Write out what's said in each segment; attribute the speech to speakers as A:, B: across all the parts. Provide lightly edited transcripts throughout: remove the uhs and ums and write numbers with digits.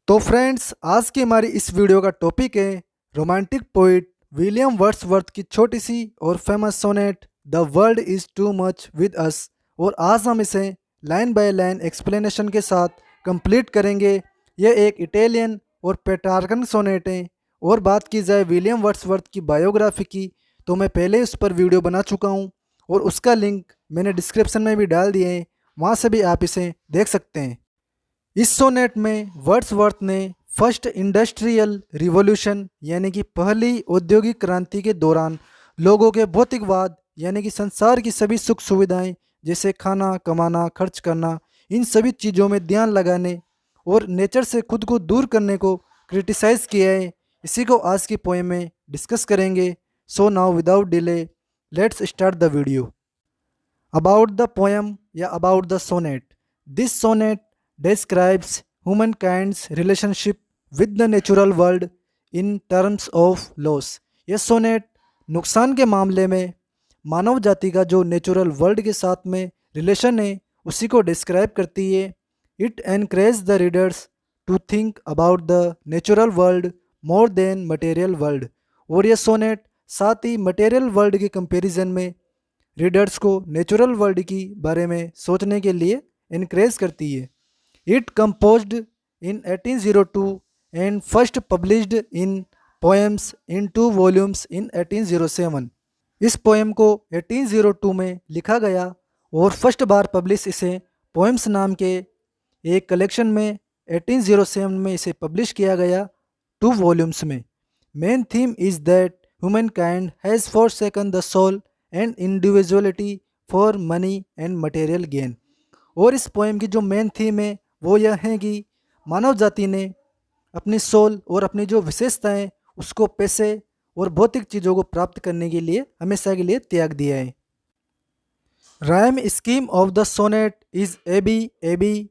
A: तो फ्रेंड्स, आज की हमारी इस वीडियो का टॉपिक है रोमांटिक पोइट विलियम वर्ड्सवर्थ की छोटी सी और famous sonnet the world is too much with us. और आज हम इसे लाइन बाय लाइन एक्सप्लेनेशन के साथ कंप्लीट करेंगे। यह एक इटालियन और पेट्रार्कन सोनेट है। और बात की जाए विलियम वर्ड्सवर्थ की बायोग्राफी की, तो मैं पहले उस पर वीडियो बना चुका हूँ और उसका लिंक मैंने डिस्क्रिप्शन में भी डाल दिए हैं, वहाँ से भी आप इसे देख सकते हैं। इस सोनेट में वर्ड्सवर्थ ने फर्स्ट इंडस्ट्रियल रिवॉल्यूशन यानी कि पहली औद्योगिक क्रांति के दौरान लोगों के भौतिकवाद यानी कि संसार की सभी सुख सुविधाएं जैसे खाना, कमाना, खर्च करना, इन सभी चीज़ों में ध्यान लगाने और नेचर से खुद को दूर करने को क्रिटिसाइज किया है। इसी को आज की पोएम में डिस्कस करेंगे। So now without delay let's start the video. About the poem, या about the sonnet. This sonnet describes humankind's relationship with the natural world in terms of loss. यह सोनेट नुकसान के मामले में मानव जाति का जो नेचुरल वर्ल्ड के साथ में रिलेशन है उसी को डिस्क्राइब करती है। It encourage the readers to think about the natural world more than material world. और यह सोनेट साथ ही मटेरियल वर्ल्ड के कंपैरिजन में रीडर्स को नेचुरल वर्ल्ड की बारे में सोचने के लिए इनक्रेज करती है। It composed in 1802 and first published in poems in 2 volumes in 1807। इस पोएम को 1802 में लिखा गया और फर्स्ट बार पब्लिश इसे पोएम्स नाम के एक कलेक्शन में 1807 में इसे पब्लिश किया गया 2 वॉल्यूम्स में। Main theme is that humankind has forsaken the soul and individuality for money and material gain. और इस पोएम की जो मेन थीम है वो यह है कि मानव जाति ने अपनी सोल और अपनी जो विशेषताएं उसको पैसे और भौतिक चीज़ों को प्राप्त करने के लिए हमेशा के लिए त्याग दिया है। Rhyme scheme of the sonnet is A B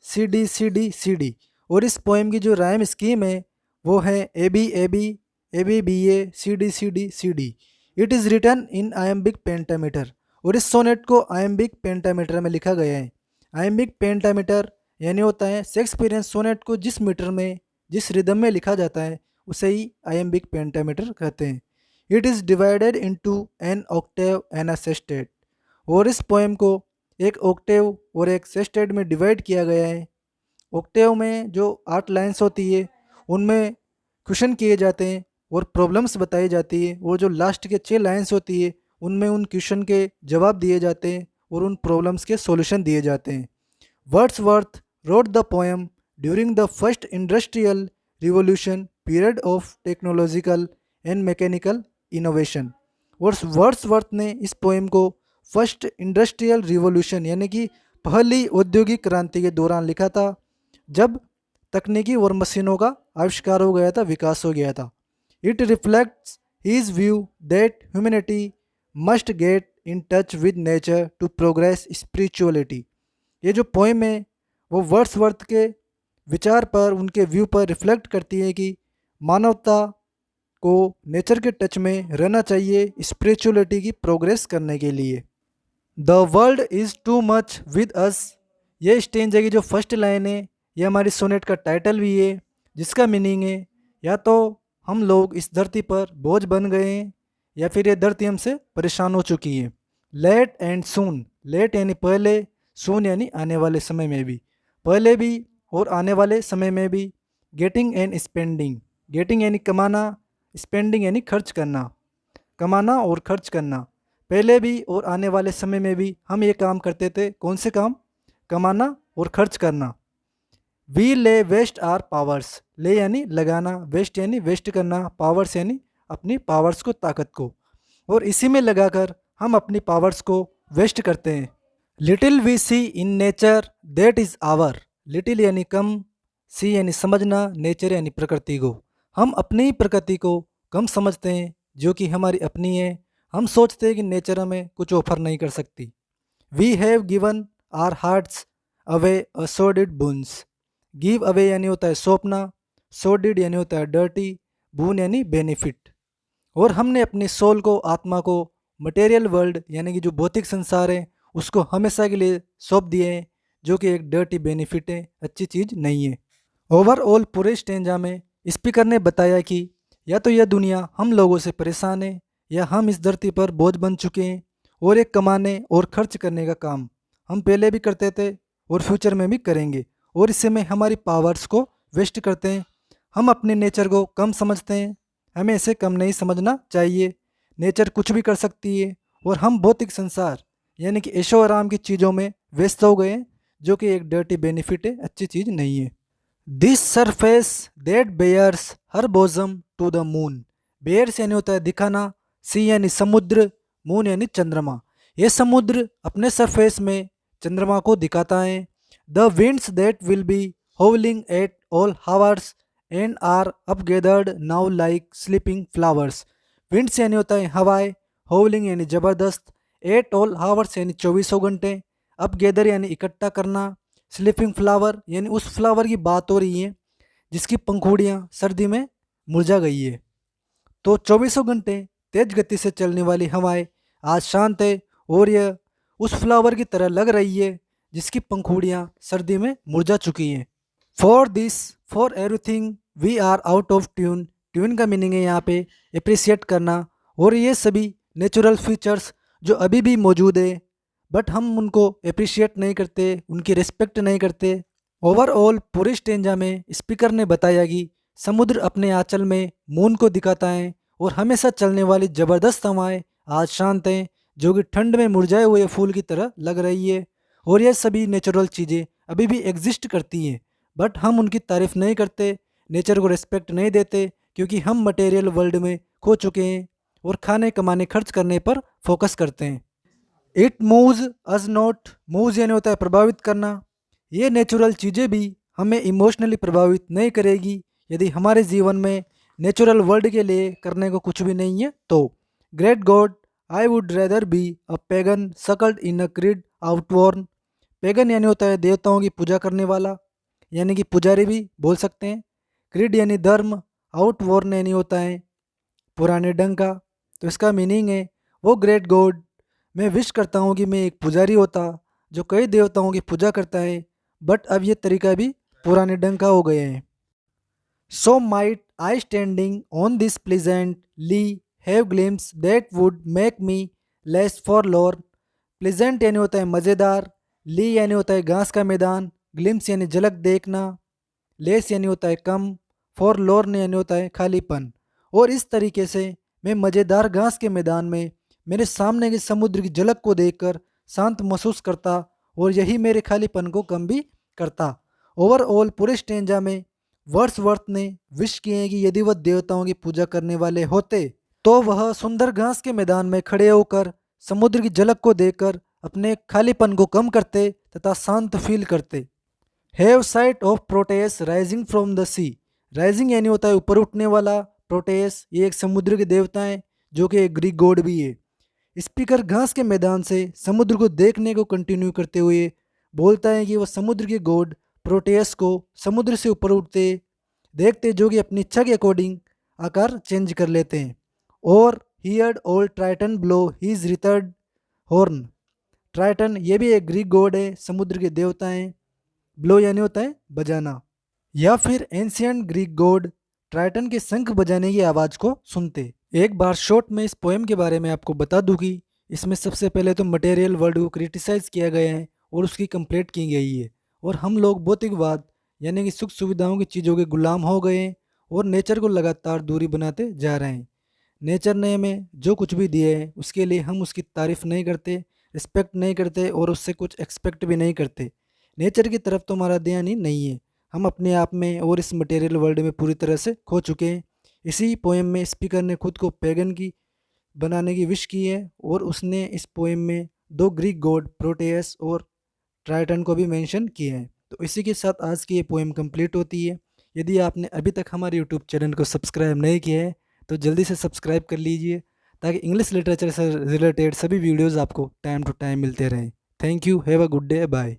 A: C D C D C D. और इस पोएम की जो राइम स्कीम है वो है A B B A C D C D. It is written in iambic pentameter. और इस sonnet को आयम्बिक पेंटामीटर में लिखा गया है। आयम्बिक पेंटामीटर यानी होता है शेक्सपियरियन सोनेट को जिस मीटर में जिस रिदम में लिखा जाता है उसे ही आयम्बिक पेंटामीटर कहते हैं। It is divided into an octave and a sestet. और इस पोएम को एक ऑक्टेव और एक सेस्टेट में डिवाइड किया गया है। ऑक्टेव में जो 8 लाइन्स होती है उनमें क्वेश्चन किए जाते हैं और प्रॉब्लम्स बताई जाती है। और जो लास्ट के 6 लाइन्स होती है उनमें उन क्वेश्चन के जवाब दिए जाते हैं और उन प्रॉब्लम्स के सॉल्यूशन दिए जाते हैं। Wordsworth wrote the poem during the first industrial revolution period of technological and mechanical innovation. और वर्ड्सवर्थ ने इस पोएम को फर्स्ट इंडस्ट्रियल रिवॉल्यूशन यानी कि पहली औद्योगिक क्रांति के दौरान लिखा था, जब तकनीकी और मशीनों का आविष्कार हो गया था, विकास हो गया था। It reflects his view that humanity must get in touch with nature to progress spirituality. ये जो पोएम है वो वर्ड्सवर्थ के विचार पर, उनके व्यू पर रिफ्लेक्ट करती है कि मानवता को नेचर के टच में रहना चाहिए स्पिरिचुअलिटी की प्रोग्रेस करने के लिए। The world is too much with अस। ये स्टेंजा की जो फर्स्ट लाइन है ये हमारी सोनेट का टाइटल भी है, जिसका मीनिंग है या तो हम लोग इस धरती पर बोझ बन गए हैं या फिर ये धरती हमसे परेशान हो चुकी है। लेट एंड सून, लेट यानी पहले, सून यानी आने वाले समय में भी, पहले भी और आने वाले समय में भी। गेटिंग एंड स्पेंडिंग, गेटिंग यानी कमाना, स्पेंडिंग यानी खर्च करना, कमाना और खर्च करना। पहले भी और आने वाले समय में भी हम ये काम करते थे। कौन से काम? कमाना और खर्च करना। वी ले वेस्ट आर पावर्स, ले यानी लगाना, वेस्ट यानी वेस्ट करना, पावर्स यानी अपनी पावर्स को, ताकत को। और इसी में लगाकर हम अपनी पावर्स को वेस्ट करते हैं। Little we see in nature that is ours. Little यानी कम, सी यानी समझना, नेचर यानी प्रकृति को। हम अपनी ही प्रकृति को कम समझते हैं जो कि हमारी अपनी है। हम सोचते हैं कि नेचर हमें कुछ ऑफर नहीं कर सकती। We have given our hearts away a sordid boon. Give away यानी होता है सौंपना, सॉर्डेड यानी होता है डर्टी, बून यानी बेनिफिट। और हमने अपनी सोल को, आत्मा को मटेरियल वर्ल्ड यानी कि जो भौतिक संसार है उसको हमेशा के लिए सौंप दिए हैं, जो कि एक डर्टी बेनिफिट है, अच्छी चीज़ नहीं है। ओवरऑल पूरे स्टेंजा में स्पीकर ने बताया कि या तो यह दुनिया हम लोगों से परेशान है या हम इस धरती पर बोझ बन चुके हैं और एक कमाने और खर्च करने का काम हम पहले भी करते थे और फ्यूचर में भी करेंगे और इससे में हमारी पावर्स को वेस्ट करते हैं। हम अपने नेचर को कम समझते हैं, हमें इसे कम नहीं समझना चाहिए। नेचर कुछ भी कर सकती है और हम भौतिक संसार यानी कि ऐशो आराम की चीज़ों में व्यस्त हो गए हैं, जो कि एक डर्टी बेनिफिट है, अच्छी चीज़ नहीं है। This surface that bears her bosom to the moon. Bears यानी होता है दिखाना, सी यानी समुद्र, मून यानी चंद्रमा। ये समुद्र अपने सरफेस में चंद्रमा को दिखाता है। The winds that will be howling at all hours and are up gathered now like sleeping flowers. Winds यानी होता है हवाएं, होवलिंग यानी जबरदस्त, एट ऑल हावर्स यानी 24 घंटे, अप गैदर यानी इकट्ठा करना, स्लीपिंग फ्लावर यानी उस फ्लावर की बात हो रही है जिसकी पंखुड़ियाँ सर्दी में मुरझा गई है। तो 24 घंटे तेज गति से चलने वाली हवाएं आज शांत है और यह उस फ्लावर की तरह लग रही है जिसकी पंखुड़ियाँ सर्दी में मुरझा चुकी हैं। For this for everything we are out of tune. Tune का मीनिंग है यहाँ पे अप्रिसिएट करना, और ये सभी नेचुरल फीचर्स जो अभी भी मौजूद है बट हम उनको अप्रिशिएट नहीं करते, उनकी रिस्पेक्ट नहीं करते। ओवरऑल पूरे स्टेंजा में स्पीकर ने बताया कि समुद्र अपने आंचल में मून को दिखाता है और हमेशा चलने वाली ज़बरदस्त हवाएं आज शांत हैं, जो कि ठंड में मुरझाए हुए फूल की तरह लग रही है। और ये सभी नेचुरल चीज़ें अभी भी एग्जिस्ट करती हैं बट हम उनकी तारीफ नहीं करते, नेचर को रिस्पेक्ट नहीं देते, क्योंकि हम मटेरियल वर्ल्ड में खो चुके हैं और खाने कमाने खर्च करने पर फोकस करते हैं। It moves us not. Moves यानी होता है प्रभावित करना। ये नेचुरल चीज़ें भी हमें इमोशनली प्रभावित नहीं करेगी यदि हमारे जीवन में नेचुरल वर्ल्ड के लिए करने को कुछ भी नहीं है तो। Great god I would rather be a pagan suckled in a creed outworn. Pagan यानी होता है देवताओं की पूजा करने वाला, यानी कि पुजारी भी बोल सकते हैं। क्रीड यानी धर्म, आउटवॉर्न यानी होता है पुराने ढंग का। तो इसका मीनिंग है वो ग्रेट गॉड, मैं विश करता हूँ कि मैं एक पुजारी होता जो कई देवताओं की पूजा करता है, बट अब ये तरीका भी पुराने ढंग का हो गए हैं। So might I standing on this pleasant lea have glimpses that would make me less forlorn. Pleasant यानी होता है मज़ेदार, ली यानी होता है घास का मैदान, ग्लिम्स यानी झलक देखना, लेस यानी होता है कम, फॉर लॉर्न यानी होता है खालीपन। और इस तरीके से मैं मज़ेदार घास के मैदान में मेरे सामने के समुद्र की झलक को देखकर शांत महसूस करता और यही मेरे खालीपन को कम भी करता। ओवरऑल पूरे स्टेंजा में वर्ड्सवर्थ ने विश किए हैं कि यदि वह देवताओं की पूजा करने वाले होते तो वह सुंदर घास के मैदान में खड़े होकर समुद्र की झलक को देखकर अपने खालीपन को कम करते तथा शांत फील करते। Have sight of Proteus rising from the sea. Rising यानी होता है ऊपर उठने वाला, प्रोटेस ये एक समुद्र के देवता है जो कि एक ग्रीक गॉड भी है। स्पीकर घास के मैदान से समुद्र को देखने को कंटिन्यू करते हुए बोलता है कि वह समुद्र के गॉड प्रोटेस को समुद्र से ऊपर उठते देखते, जो कि अपनी इच्छा के अकॉर्डिंग आकार चेंज कर लेते हैं। और heard old Triton blow his wreathed horn. Triton ये भी एक ग्रीक गॉड है, समुद्र के देवता हैं। ब्लो यानी होता है बजाना। या फिर एंशियंट ग्रीक गॉड ट्राइटन के शंख बजाने की आवाज़ को सुनते। एक बार शॉर्ट में इस पोएम के बारे में आपको बता दूं कि इसमें सबसे पहले तो मटेरियल वर्ल्ड को क्रिटिसाइज किया गया है और उसकी कंप्लेंट की गई है, और हम लोग भौतिकवाद यानी कि सुख सुविधाओं की चीज़ों के गुलाम हो गए हैं और नेचर को लगातार दूरी बनाते जा रहे हैं। नेचर ने हमें जो कुछ भी दिए है उसके लिए हम उसकी तारीफ़ नहीं करते, रिस्पेक्ट नहीं करते और उससे कुछ एक्सपेक्ट भी नहीं करते। नेचर की तरफ तो हमारा ध्यान ही नहीं है, हम अपने आप में और इस मटेरियल वर्ल्ड में पूरी तरह से खो चुके हैं। इसी पोएम में स्पीकर ने खुद को पैगन की बनाने की विश की है और उसने इस पोएम में दो ग्रीक गॉड प्रोटेयस और ट्राइटन को भी मेंशन किया है। तो इसी के साथ आज की ये पोएम कंप्लीट होती है। यदि आपने अभी तक हमारे यूट्यूब चैनल को सब्सक्राइब नहीं किया है तो जल्दी से सब्सक्राइब कर लीजिए, ताकि इंग्लिश लिटरेचर से रिलेटेड सभी वीडियोज़ आपको टाइम टू टाइम मिलते रहें। Thank you, have a good day, bye.